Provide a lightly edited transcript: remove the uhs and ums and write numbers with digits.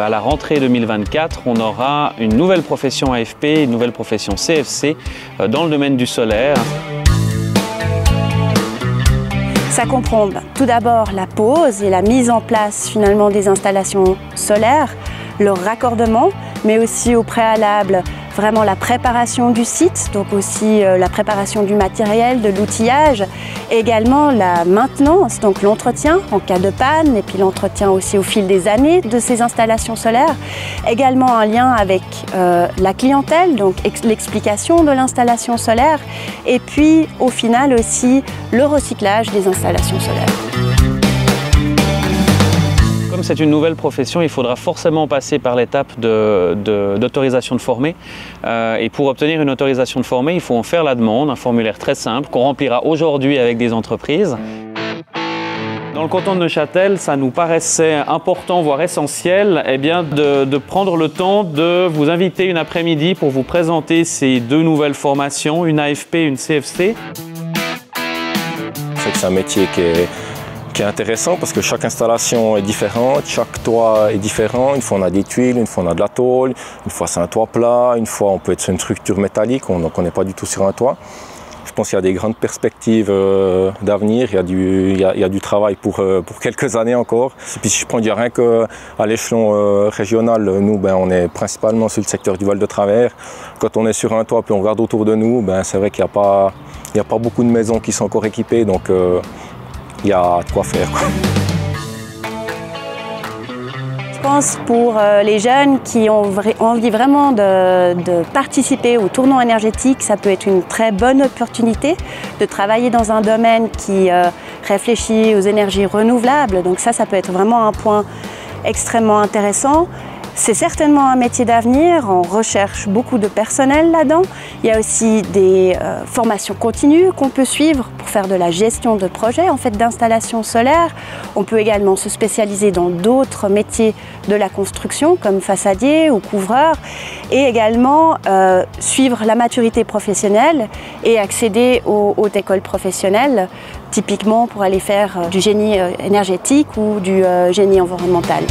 qu'à la rentrée 2024, on aura une nouvelle profession AFP, une nouvelle profession CFC dans le domaine du solaire. Ça comprend tout d'abord la pose et la mise en place finalement des installations solaires, leur raccordement, mais aussi au préalable vraiment la préparation du site, donc aussi la préparation du matériel, de l'outillage, également la maintenance, donc l'entretien en cas de panne, et puis l'entretien aussi au fil des années de ces installations solaires, également un lien avec la clientèle, donc l'explication de l'installation solaire, et puis au final aussi le recyclage des installations solaires. Comme c'est une nouvelle profession, il faudra forcément passer par l'étape d'autorisation de former. Et pour obtenir une autorisation de former, il faut en faire la demande, un formulaire très simple qu'on remplira aujourd'hui avec des entreprises. Dans le canton de Neuchâtel, ça nous paraissait important, voire essentiel, de prendre le temps de vous inviter une après-midi pour vous présenter ces deux nouvelles formations, une AFP et une CFC. C'est un métier qui est intéressant parce que chaque installation est différente, chaque toit est différent. Une fois on a des tuiles, une fois on a de la tôle, une fois c'est un toit plat, une fois on peut être sur une structure métallique, donc on n'est pas du tout sur un toit. Je pense qu'il y a des grandes perspectives d'avenir, il y a du travail pour quelques années encore. Et puis si je prends rien qu'à l'échelon régional, nous on est principalement sur le secteur du Val de Travers. Quand on est sur un toit puis on regarde autour de nous, c'est vrai qu'il n'y a pas beaucoup de maisons qui sont encore équipées, donc il y a de quoi faire, quoi. Je pense pour les jeunes qui ont envie vraiment de participer au tournant énergétique, ça peut être une très bonne opportunité de travailler dans un domaine qui réfléchit aux énergies renouvelables. Donc ça peut être vraiment un point extrêmement intéressant. C'est certainement un métier d'avenir, on recherche beaucoup de personnel là-dedans. Il y a aussi des formations continues qu'on peut suivre pour faire de la gestion de projets d'installation solaire. On peut également se spécialiser dans d'autres métiers de la construction comme façadier ou couvreur et également suivre la maturité professionnelle et accéder aux hautes écoles professionnelles, typiquement pour aller faire du génie énergétique ou du génie environnemental.